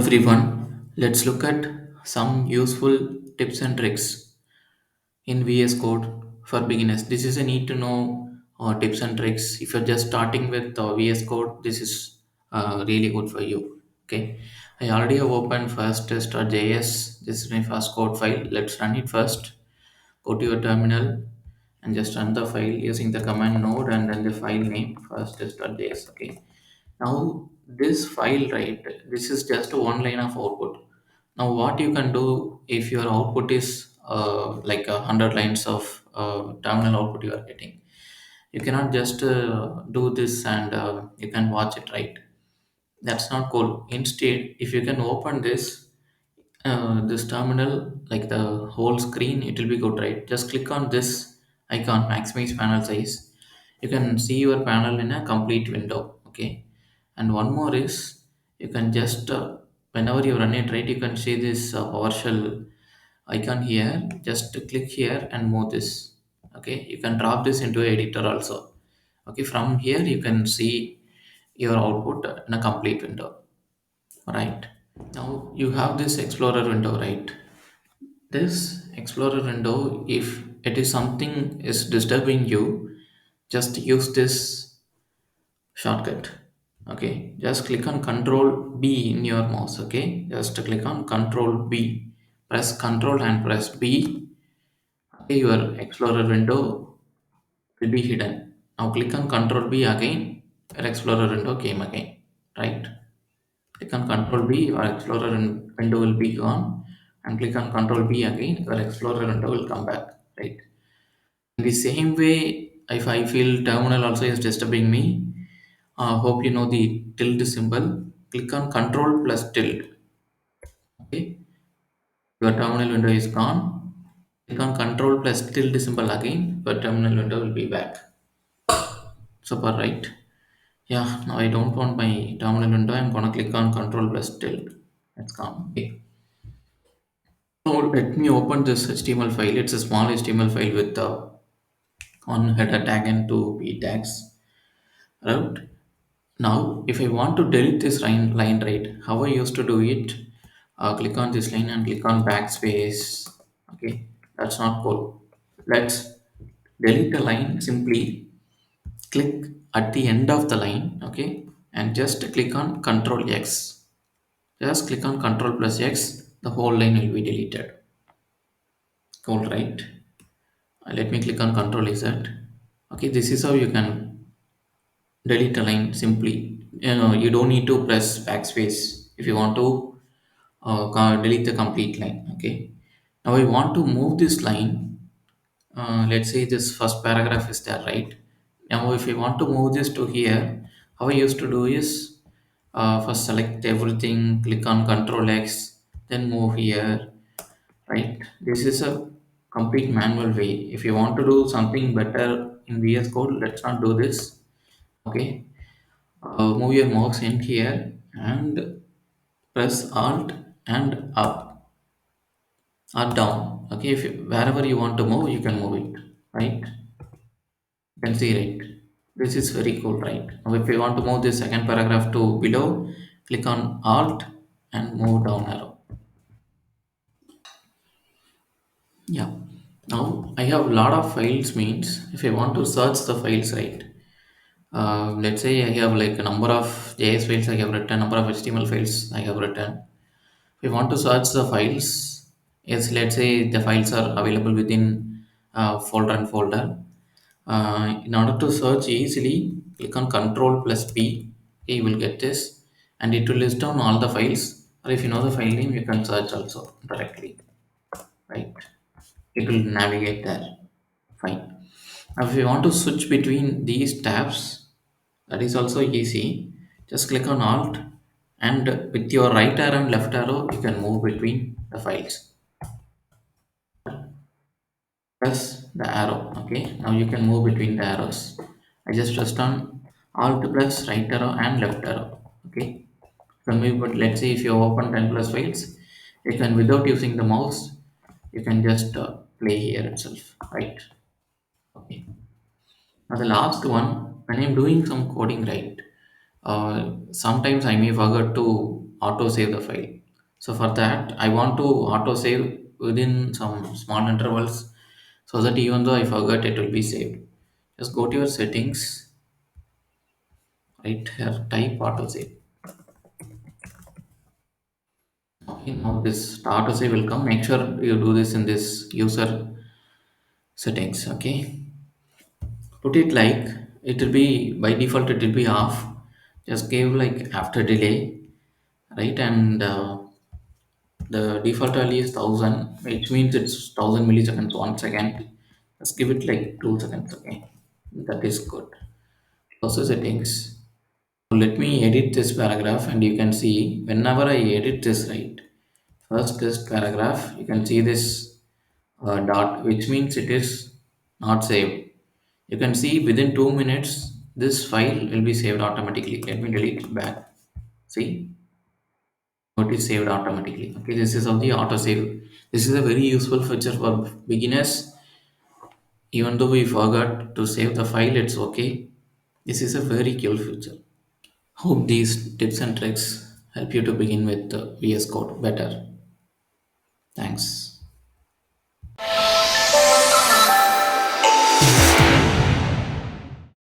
everyone. Let's look at some useful tips and tricks in VS Code for beginners. This is a need to know tips and tricks. If you're just starting with VS Code, this is really good for you. Okay, I already have opened first test.js. This is my first code file. Let's run it first. Go to your terminal and just run the file using the command node and then the file name first test.js. Okay, now this file, right, this is just one line of output. Now what you can do if your output is like 100 lines of terminal output you are getting, you cannot just do this and you can watch it, right? That's not cool. Instead, if you can open this terminal, like the whole screen, it will be good, right? Just click on this icon, maximize panel size. You can see your panel in a complete window. Okay, and one more is, you can just whenever you run it, right, you can see this PowerShell icon here. Just click here and move this. Okay, you can drop this into editor also. Okay, from here you can see your output in a complete window, right? Now you have this explorer window, right? This explorer window, if it is something is disturbing you, just use this shortcut. Okay, just click on Control B in your mouse. Okay, just click on Control B, press Control and press B. Okay, your explorer window will be hidden. Now click on Control B again, your explorer window came again, right? Click on Control B, your explorer window will be gone, and click on Control B again, your explorer window will come back, right? In the same way, if I feel terminal also is disturbing me, hope you know the tilde symbol. Click on Control plus tilde. Okay, your terminal window is gone. Click on Control plus tilde symbol again. Your terminal window will be back. Super, right? Yeah. Now I don't want my terminal window. I'm gonna click on Control plus tilde. That's gone. Okay. So let me open this HTML file. It's a small HTML file with one header tag and two p tags. Right? Now, if I want to delete this line, right, how I used to do it, click on this line and click on backspace. Okay, that's not cool. Let's delete the line. Simply click at the end of the line, okay, and just click on Control X. Just click on Control plus X, the whole line will be deleted. Cool, right? Let me click on Control Z. Okay, this is how you can delete a line simply. You don't need to press backspace if you want to delete the complete line. Okay, now I want to move this line. Let's say this first paragraph is there, right? Now if I want to move this to here, how I used to do is, first select everything, click on Control X, then move here, right? This is a complete manual way. If you want to do something better in VS Code, let's not do this. Okay, move your mouse in here and press Alt and up or down. Okay, if wherever you want to move, you can move it, right? You can see, right? This is very cool, right? Now, if you want to move this second paragraph to below, click on Alt and move down arrow. Yeah. Now I have a lot of files. Means if I want to search the files, right? Let's say I have like a number of JS files I have written, number of HTML files I have written. We want to search the files. Yes, let's say the files are available within folder and folder. In order to search easily, click on Control plus P. Okay, you will get this, and it will list down all the files. Or if you know the file name, you can search also directly. Right? It will navigate there. Fine. Now, if you want to switch between these tabs, that is also easy. Just click on Alt, and with your right arrow and left arrow, you can move between the files. Press the arrow. Okay, now you can move between the arrows. I just pressed on Alt plus right arrow and left arrow. Okay, so maybe, but let's say if you open 10 plus files, you can, without using the mouse, you can just play here itself, right? Okay, now the last one, when I'm doing some coding, right, sometimes I may forget to auto save the file. So for that, I want to auto save within some small intervals, so that even though I forget, it will be saved. Just go to your settings, right here, type auto save. Okay, now this auto save will come. Make sure you do this in this user settings. Okay, put it like, it will be by default, it will be off. Just give like after delay, right? And the default value is 1000, which means it's 1000 milliseconds 1 second. Let's give it like 2 seconds. Okay, that is good. Also settings. So let me edit this paragraph, and you can see whenever I edit this, right? First, this paragraph, you can see this dot, which means it is not saved. You can see within 2 minutes, this file will be saved automatically. Let me delete it back. See, it is saved automatically. Okay, this is of the auto save. This is a very useful feature for beginners. Even though we forgot to save the file, it's okay. This is a very cool feature. Hope these tips and tricks help you to begin with VS Code better. Thanks.